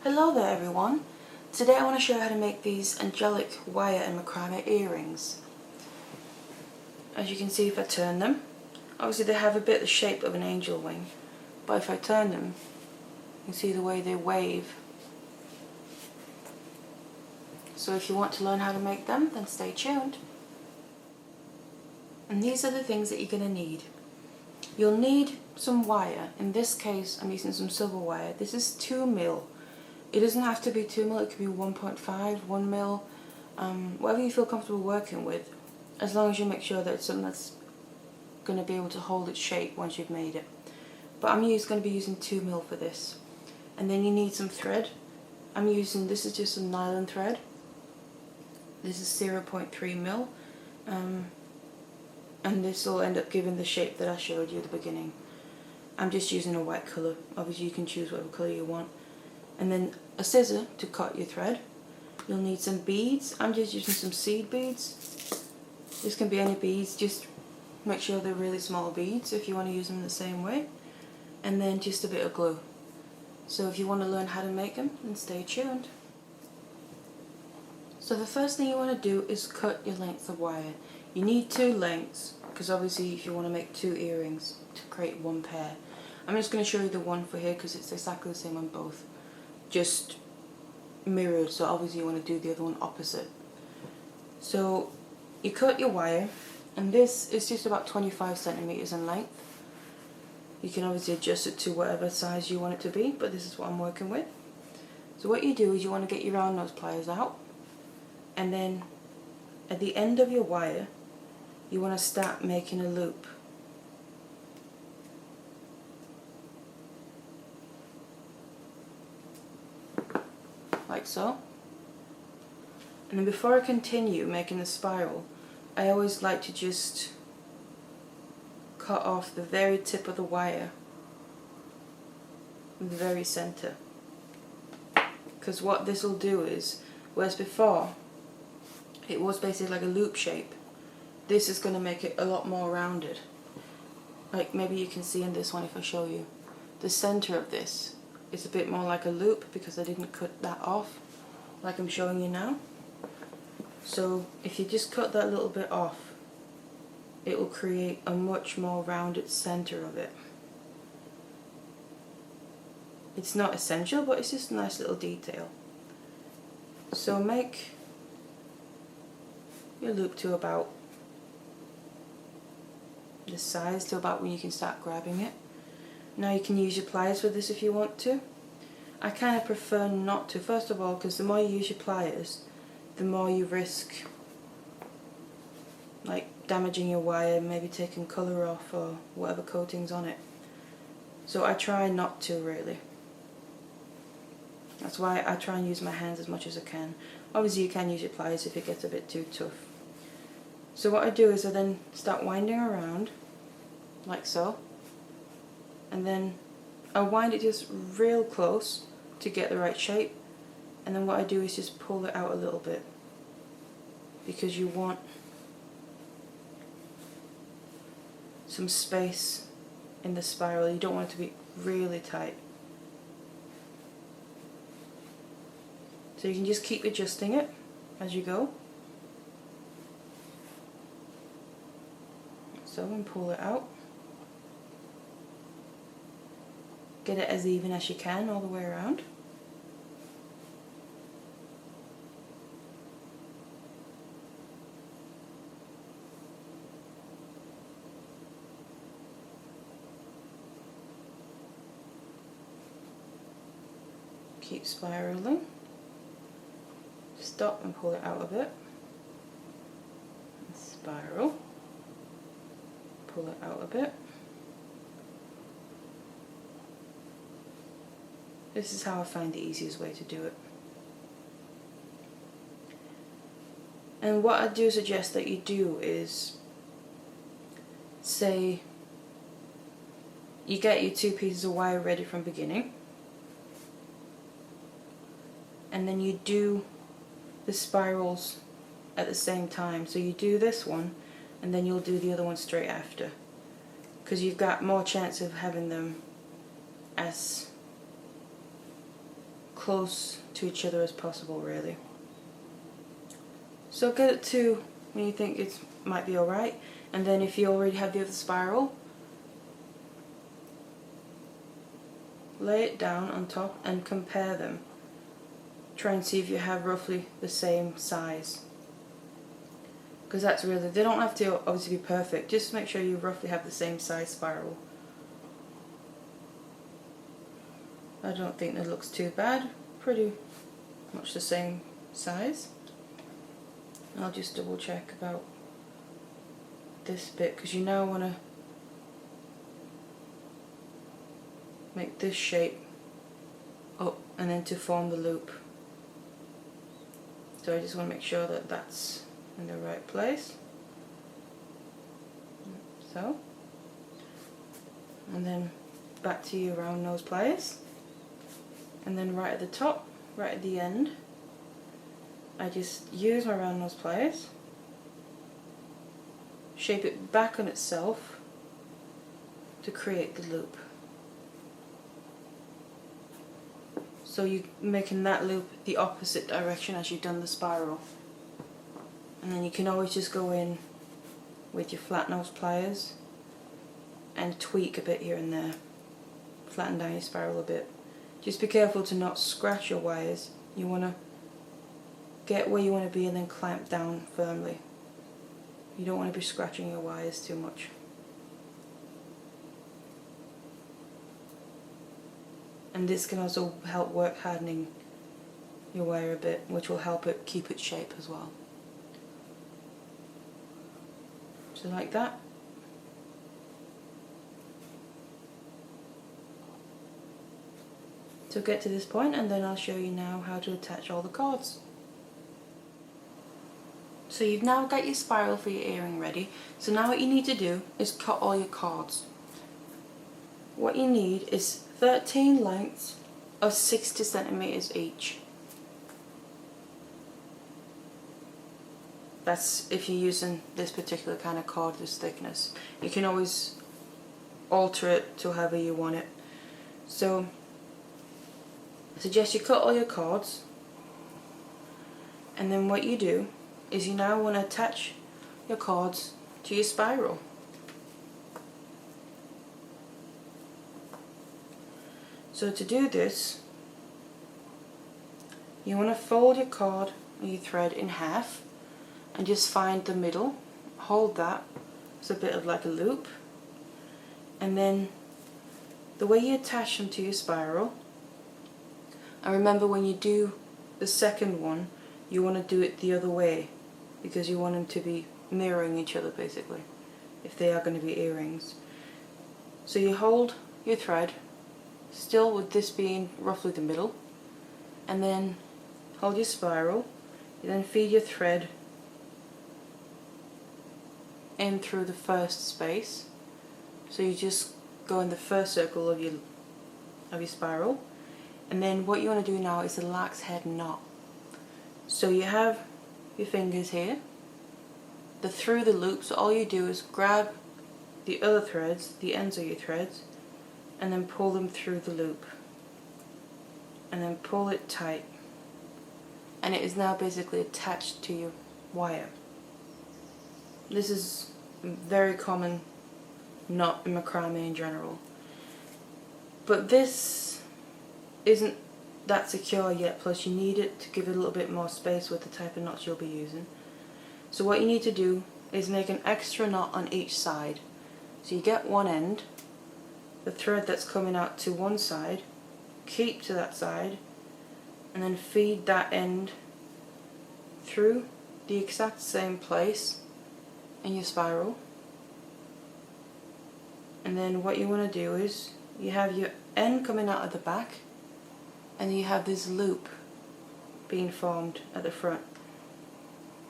Hello there everyone. Today I want to show you how to make these Angelic wire and Macrame earrings. As you can see, if I turn them, obviously they have a bit the shape of an angel wing, but if I turn them, you can see the way they wave. So if you want to learn how to make them, then stay tuned. And these are the things that you're going to need. You'll need some wire. In this case I'm using some silver wire. This is 2 mil. It doesn't have to be 2 mil, it could be 1.5, 1 mil, whatever you feel comfortable working with, as long as you make sure that it's something that's going to be able to hold its shape once you've made it. But I'm going to be using 2 mil for this. And then you need some thread. This is just some nylon thread. This is 0.3 mil. And this will end up giving the shape that I showed you at the beginning. I'm just using a white colour. Obviously you can choose whatever colour you want. And then a scissor to cut your thread. You'll need some beads. I'm just using some seed beads. This can be any beads, just make sure they're really small beads if you want to use them the same way. And then just a bit of glue. So if you want to learn how to make them, then stay tuned. So the first thing you want to do is cut your length of wire. You need 2 lengths, because obviously if you want to make 2 earrings to create 1 pair. I'm just going to show you the one for here because it's exactly the same on both. Just mirrored, so obviously you want to do the other one opposite. So you cut your wire, and this is just about 25 centimeters in length. You can obviously adjust it to whatever size you want it to be, but this is what I'm working with. So what you do is you want to get your round nose pliers out, and then at the end of your wire you want to start making a loop. Like so. And then before I continue making the spiral, I always like to just cut off the very tip of the wire in the very center. Because what this will do is, whereas before it was basically like a loop shape, this is going to make it a lot more rounded. Like maybe you can see in this one if I show you. The center of this is a bit more like a loop because I didn't cut that off like I'm showing you now. So if you just cut that little bit off, it will create a much more rounded center of it. It's not essential, but it's just a nice little detail. So make your loop to about this size, to about when you can start grabbing it. Now you can use your pliers for this if you want to. I kind of prefer not to, first of all because the more you use your pliers, the more you risk like damaging your wire, maybe taking colour off or whatever coating's on it. So I try not to really. That's why I try and use my hands as much as I can. Obviously you can use your pliers if it gets a bit too tough. So what I do is I then start winding around like so, and then I wind it just real close to get the right shape, and then what I do is just pull it out a little bit because you want some space in the spiral. You don't want it to be really tight. So you can just keep adjusting it as you go. So and pull it out. Get it as even as you can all the way around. Keep spiraling. Stop and pull it out a bit. And spiral. Pull it out a bit. This is how I find the easiest way to do it. And what I do suggest that you do is, say you get your 2 pieces of wire ready from the beginning, and then you do the spirals at the same time. So you do this one and then you'll do the other one straight after, because you've got more chance of having them as close to each other as possible, really. So get it to when you think it might be alright, and then if you already have the other spiral, lay it down on top and compare them. Try and see if you have roughly the same size. Because that's really, they don't have to obviously be perfect, just make sure you roughly have the same size spiral. I don't think that looks too bad, pretty much the same size. I'll just double check about this bit, because you now want to make this shape up and then to form the loop. So I just want to make sure that that's in the right place. So, and then back to your round nose pliers, and then right at the top, right at the end, I just use my round nose pliers, shape it back on itself to create the loop. So you're making that loop the opposite direction as you've done the spiral. And then you can always just go in with your flat nose pliers and tweak a bit here and there. Flatten down your spiral a bit. Just be careful to not scratch your wires. You want to get where you want to be and then clamp down firmly. You don't want to be scratching your wires too much. And this can also help work hardening your wire a bit, which will help it keep its shape as well. So like that. So get to this point and then I'll show you now how to attach all the cords. So you've now got your spiral for your earring ready. So now what you need to do is cut all your cords. What you need is 13 lengths of 60 centimeters each. That's if you're using this particular kind of cord, this thickness. You can always alter it to however you want it. So I suggest you cut all your cords, and then what you do is you now want to attach your cords to your spiral. So to do this, you want to fold your cord or your thread in half and just find the middle, hold that, it's a bit of like a loop, and then the way you attach them to your spiral, and remember when you do the second one, you want to do it the other way because you want them to be mirroring each other basically, if they are going to be earrings. So you hold your thread, still with this being roughly the middle, and then hold your spiral, you then feed your thread in through the first space, so you just go in the first circle of your spiral, and then what you want to do now is a lax head knot. So you have your fingers here, through the loop, so all you do is grab the other threads, the ends of your threads, and then pull them through the loop, and then pull it tight, and it is now basically attached to your wire. This is a very common knot in macrame in general, but this isn't that secure yet, plus you need it to give it a little bit more space with the type of knots you'll be using. So what you need to do is make an extra knot on each side. So you get one end, the thread that's coming out to one side, keep to that side, and then feed that end through the exact same place in your spiral. And then what you want to do is you have your end coming out of the back, and then you have this loop being formed at the front.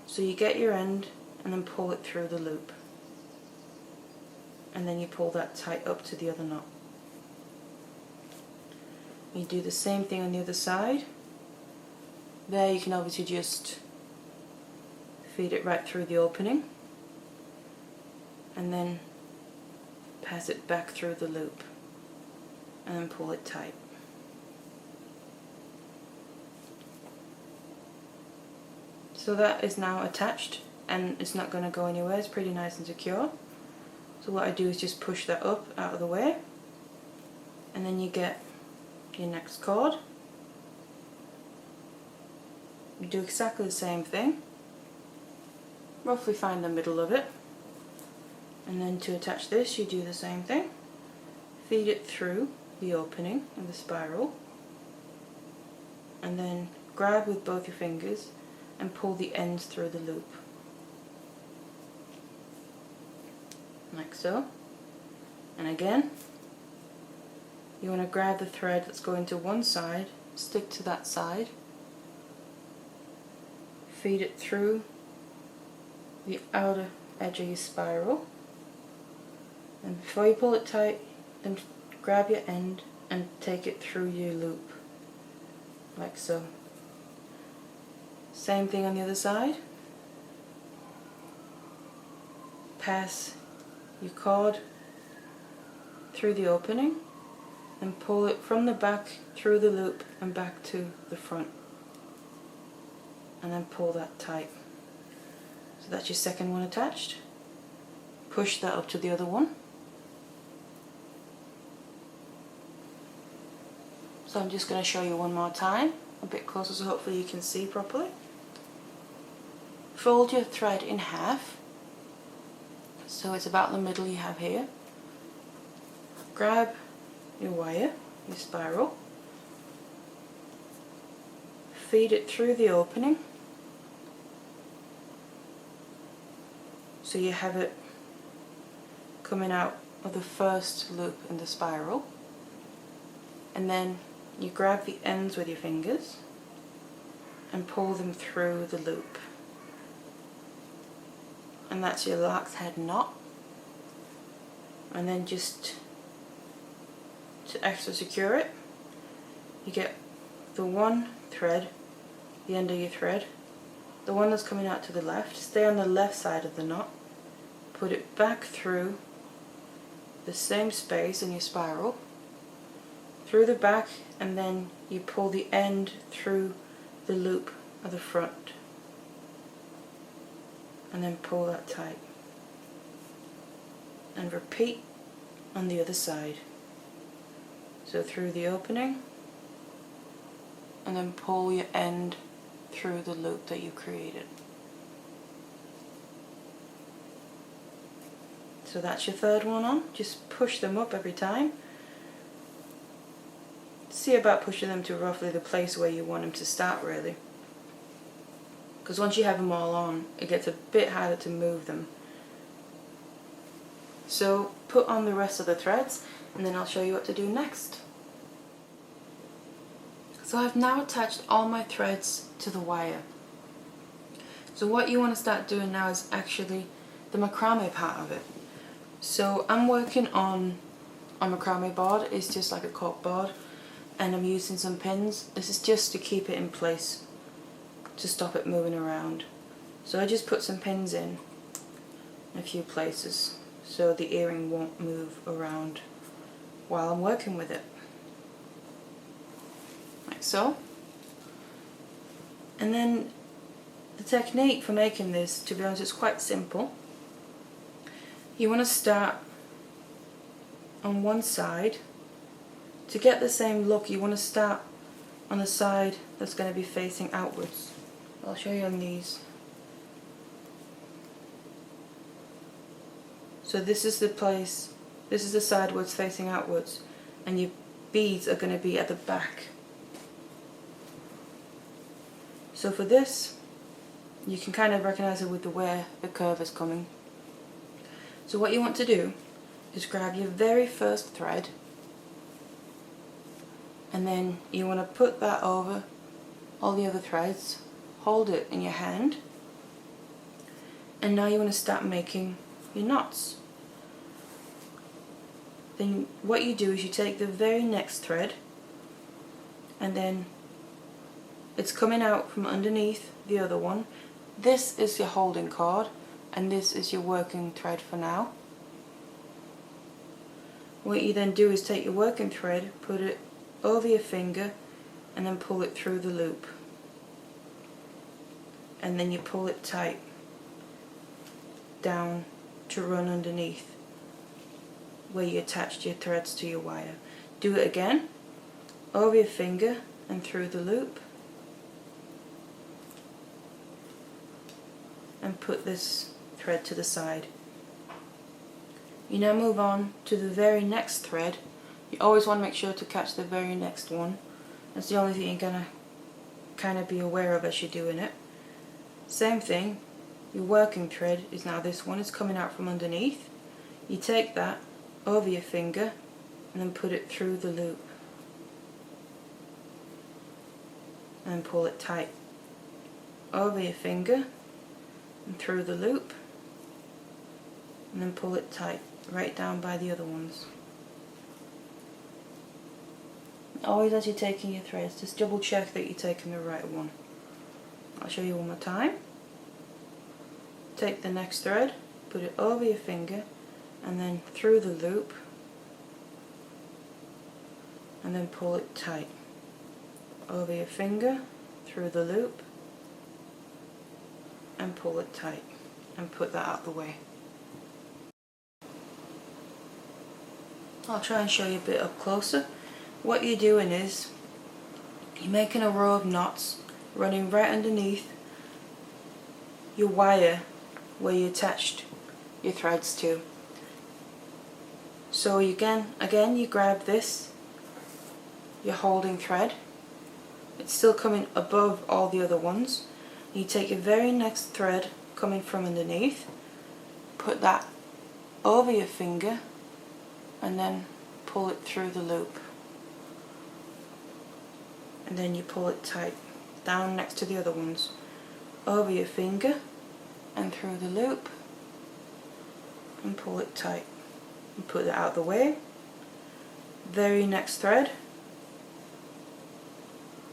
So you get your end and then pull it through the loop, and then you pull that tight up to the other knot. You do the same thing on the other side. There you can obviously just feed it right through the opening and then pass it back through the loop and then pull it tight. So that is now attached and it's not going to go anywhere, it's pretty nice and secure. So what I do is just push that up out of the way, and then you get your next cord. You do exactly the same thing, roughly find the middle of it, and then to attach this you do the same thing. Feed it through the opening of the spiral, and then grab with both your fingers and pull the ends through the loop, like so. And again, you want to grab the thread that's going to one side, stick to that side, feed it through the outer edge of your spiral, and before you pull it tight, then grab your end and take it through your loop, like so. Same thing on the other side. Pass your cord through the opening and pull it from the back through the loop and back to the front, and then pull that tight. So that's your second one attached. Push that up to the other one. So I'm just going to show you one more time, a bit closer, so hopefully you can see properly. Fold your thread in half, so it's about the middle you have here. Grab your wire, your spiral, feed it through the opening, so you have it coming out of the first loop in the spiral, and then you grab the ends with your fingers and pull them through the loop, and that's your lark's head knot. And then just to extra secure it, you get the one thread, the end of your thread, the one that's coming out to the left, stay on the left side of the knot, put it back through the same space in your spiral, through the back, and then you pull the end through the loop of the front, and then pull that tight, and repeat on the other side. So through the opening, and then pull your end through the loop that you created. So that's your third one on. Just push them up every time. See about pushing them to roughly the place where you want them to start, really, because once you have them all on, it gets a bit harder to move them. So put on the rest of the threads, and then I'll show you what to do next. So I've now attached all my threads to the wire. So what you want to start doing now is actually the macrame part of it. So I'm working on a macrame board. It's just like a cork board, and I'm using some pins. This is just to keep it in place, to stop it moving around. So I just put some pins in a few places so the earring won't move around while I'm working with it, like so. And then the technique for making this, to be honest, is quite simple. You want to start on one side. To get the same look, you want to start on the side that's going to be facing outwards. I'll show you on these. So this is the place, this is the side where it's facing outwards, and your beads are going to be at the back. So for this, you can kind of recognize it with the way the curve is coming. So what you want to do is grab your very first thread, and then you want to put that over all the other threads, hold it in your hand, and now you want to start making your knots. Then what you do is you take the very next thread, and then it's coming out from underneath the other one. This is your holding cord, and this is your working thread for now. What you then do is take your working thread, put it over your finger, and then pull it through the loop. and then you pull it tight down to run underneath where you attached your threads to your wire. Do it again, over your finger and through the loop, and put this thread to the side. You now move on to the very next thread. You always want to make sure to catch the very next one. That's the only thing you're going to kind of be aware of as you're doing it. Same thing, your working thread is now this one. It's coming out from underneath. You take that over your finger and then put it through the loop and pull it tight. Over your finger and through the loop, and then pull it tight right down by the other ones. Always as you're taking your threads, just double check that you're taking the right one. I'll show you one more time. Take the next thread, put it over your finger and then through the loop, and then pull it tight. Over your finger, through the loop, and pull it tight, and put that out the way. I'll try and show you a bit up closer. What you're doing is you're making a row of knots running right underneath your wire where you attached your threads to. So again you grab this, your holding thread, it's still coming above all the other ones. You take your very next thread coming from underneath, put that over your finger and then pull it through the loop. And then you pull it tight down next to the other ones, over your finger and through the loop, and pull it tight and put it out of the way. Very next thread,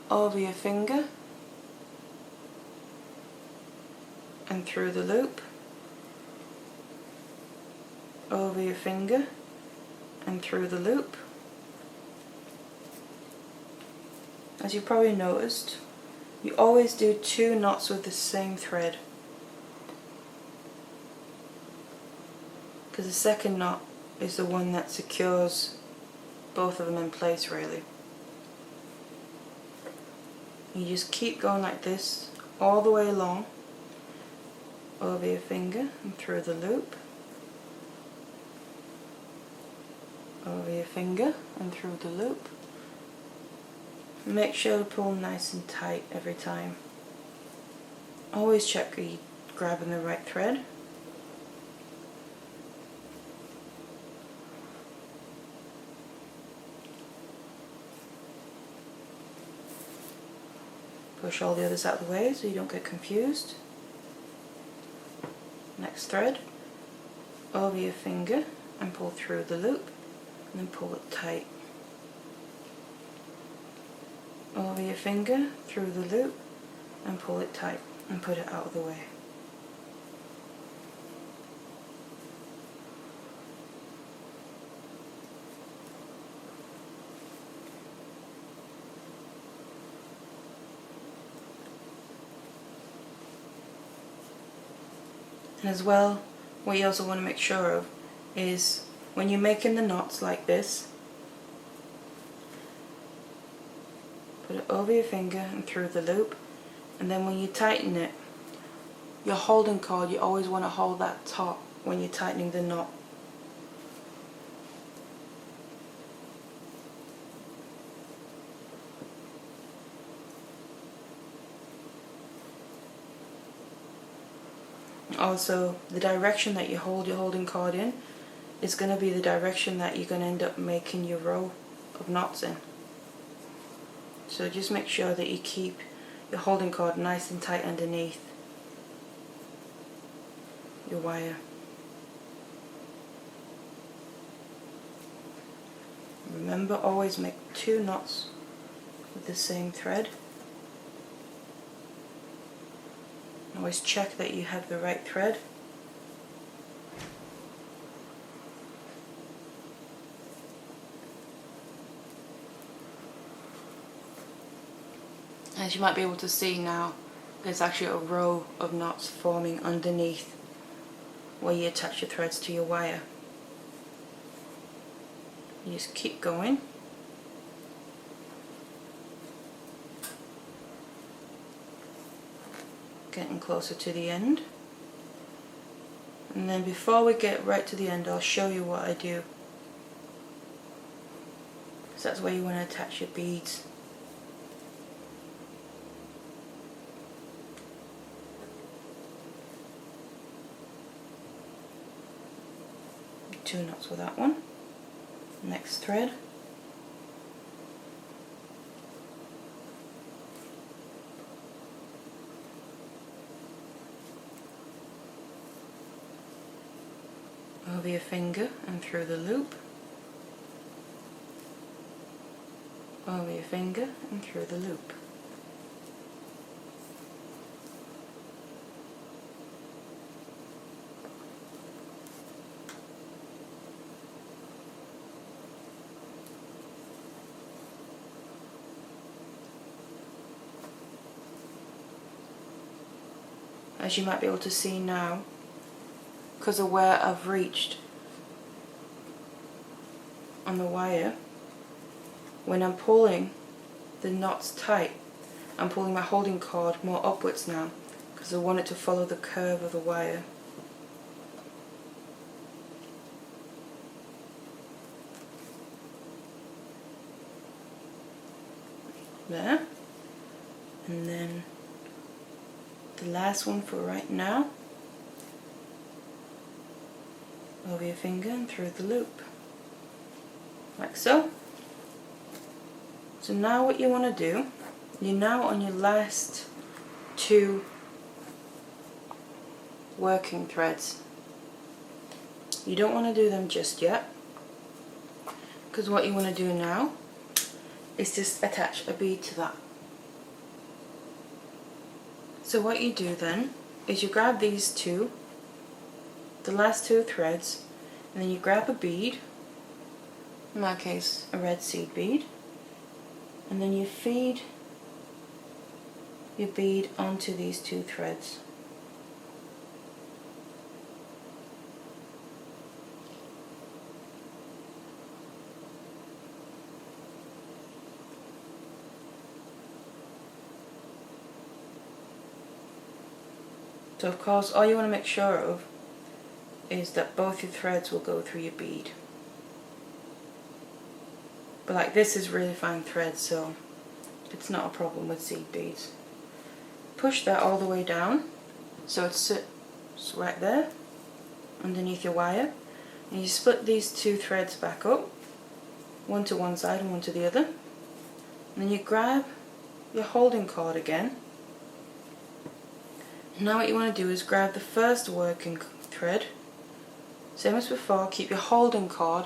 over your finger and through the loop, over your finger and through the loop. As you probably noticed, you always do 2 knots with the same thread, because the second knot is the one that secures both of them in place really. You just keep going like this all the way along, over your finger and through the loop, over your finger and through the loop. Make sure to pull nice and tight every time. Always check that you're grabbing the right thread. Push all the others out of the way so you don't get confused. Next thread, over your finger and pull through the loop, and then pull it tight. Over your finger, through the loop, and pull it tight and put it out of the way. And as well, what you also want to make sure of is when you're making the knots like this, put it over your finger and through the loop, and then when you tighten it, your holding cord, you always want to hold that top when you're tightening the knot. Also, the direction that you hold your holding cord in is going to be the direction that you're going to end up making your row of knots in. So just make sure that you keep your holding cord nice and tight underneath your wire. Remember, always make 2 knots with the same thread. Always check that you have the right thread. As you might be able to see now, there's actually a row of knots forming underneath where you attach your threads to your wire. You just keep going. Getting closer to the end. And then before we get right to the end, I'll show you what I do. So that's where you want to attach your beads. Two knots with that one. Next thread. Over your finger and through the loop. Over your finger and through the loop. As you might be able to see now, because of where I've reached on the wire, when I'm pulling the knots tight, I'm pulling my holding cord more upwards now because I want it to follow the curve of the wire. There. And then the last one for right now. Over your finger and through the loop. Like so. So now what you want to do, you're now on your last two working threads. You don't want to do them just yet, because what you want to do now is just attach a bead to that. So what you do then is you grab these two, the last two threads, and then you grab a bead, in my case a red seed bead, and then you feed your bead onto these two threads. So of course all you want to make sure of is that both your threads will go through your bead. But like this is really fine thread, so it's not a problem with seed beads. Push that all the way down so it sits right there underneath your wire, and you split these two threads back up, one to one side and one to the other, and then you grab your holding cord again. Now what you want to do is grab the first working thread, same as before, keep your holding cord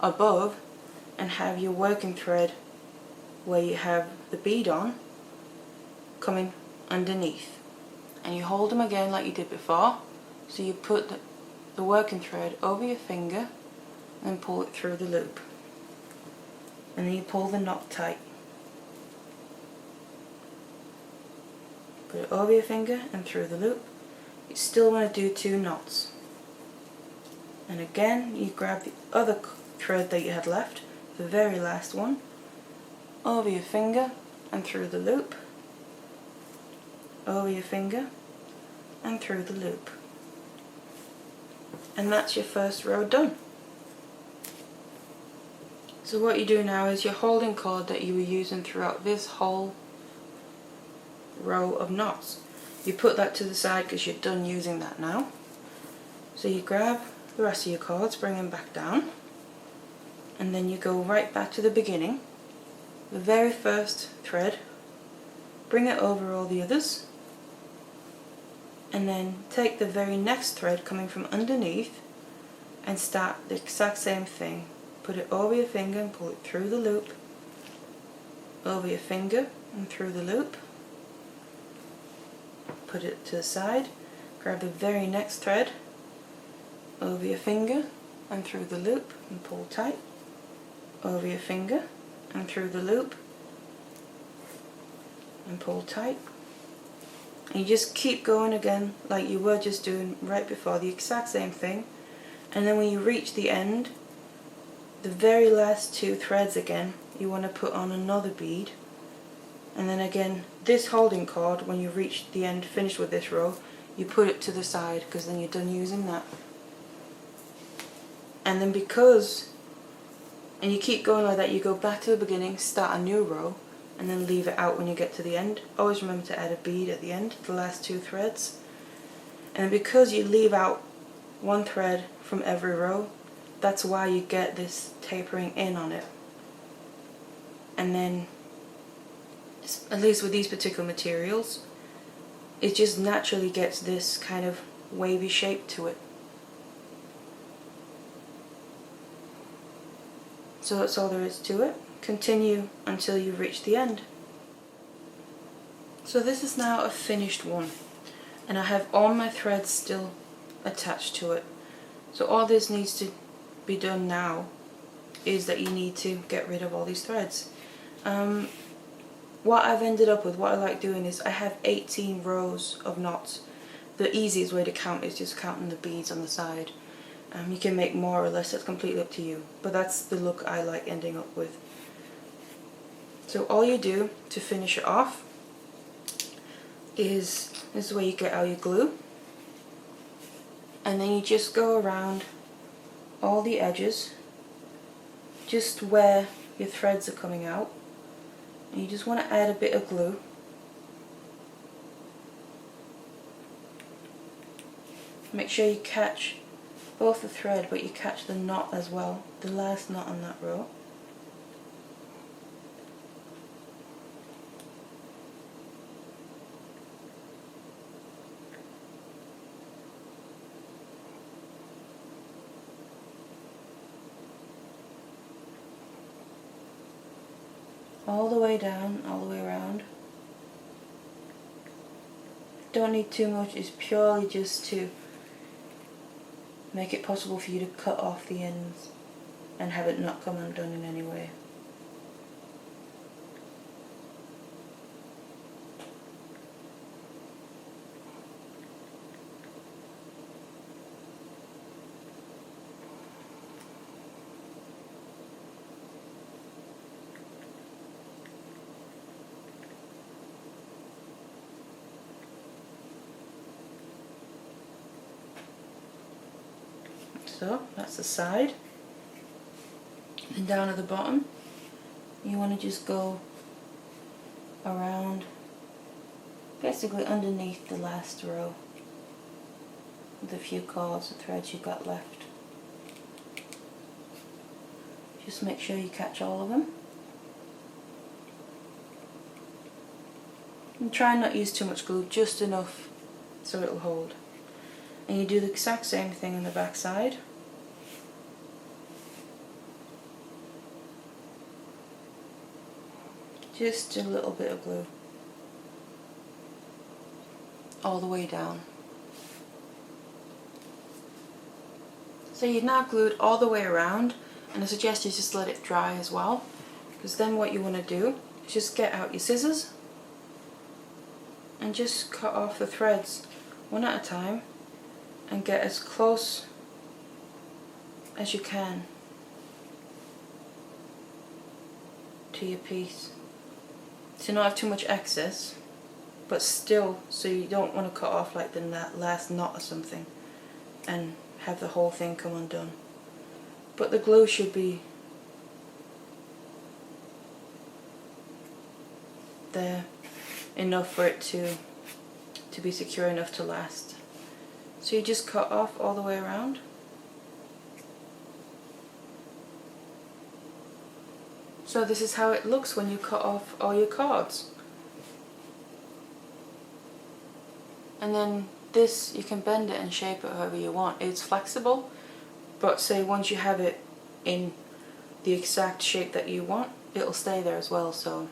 above and have your working thread where you have the bead on coming underneath, and you hold them again like you did before. So you put the working thread over your finger and pull it through the loop, and then you pull the knot tight. Put it over your finger and through the loop. You still want to do two knots, and again you grab the other thread that you had left, the very last one, over your finger and through the loop, over your finger and through the loop, and that's your first row done. So what you do now is your holding cord that you were using throughout this whole row of knots, you put that to the side because you're done using that now. So you grab the rest of your cords, bring them back down, and then you go right back to the beginning, the very first thread, bring it over all the others, and then take the very next thread coming from underneath and start the exact same thing. Put it over your finger and pull it through the loop, over your finger and through the loop, put it to the side, grab the very next thread, over your finger and through the loop and pull tight, over your finger and through the loop and pull tight, And you just keep going again like you were just doing right before, the exact same thing. And then when you reach the end, the very last 2 threads again, you want to put on another bead. And then again, this holding cord, when you reach the end, finish with this row, you put it to the side because then you're done using that. And then and you keep going like that, you go back to the beginning, start a new row, and then leave it out when you get to the end. Always remember to add a bead at the end, the last 2 threads. And because you leave out 1 thread from every row, that's why you get this tapering in on it. And then, at least with these particular materials, it just naturally gets this kind of wavy shape to it. So that's all there is to it. Continue until you reach the end. So this is now a finished one, and I have all my threads still attached to it. So all this needs to be done now is that you need to get rid of all these threads. What I've ended up with, what I like doing is I have 18 rows of knots. The easiest way to count is just counting the beads on the side. You can make more or less, that's completely up to you, but that's the look I like ending up with. So all you do to finish it off is, this is where you get out your glue, and then you just go around all the edges, just where your threads are coming out, and you just want to add a bit of glue. Make sure you catch both the thread, but you catch the knot as well, the last knot on that row. All the way down, all the way around. Don't need too much, it's purely just to make it possible for you to cut off the ends and have it not come undone in any way. So that's the side, and down at the bottom you want to just go around, basically underneath the last row with a few cords of threads you got left. Just make sure you catch all of them, and try not to use too much glue, just enough so it'll hold. And you do the exact same thing on the back side. Just a little bit of glue all the way down. So you've now glued all the way around, and I suggest you just let it dry as well, because then what you want to do is just get out your scissors and just cut off the threads one at a time and get as close as you can to your piece. So not have too much excess, but still, so you don't want to cut off like the last knot or something and have the whole thing come undone. But the glue should be there enough for it to be secure enough to last. So you just cut off all the way around. So this is how it looks when you cut off all your cards. And then this, you can bend it and shape it however you want. It's flexible, but say once you have it in the exact shape that you want, it'll stay there as well. So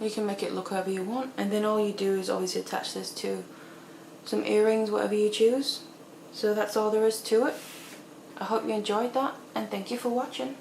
you can make it look however you want, and then all you do is obviously attach this to some earrings, whatever you choose. So that's all there is to it. I hope you enjoyed that, and thank you for watching.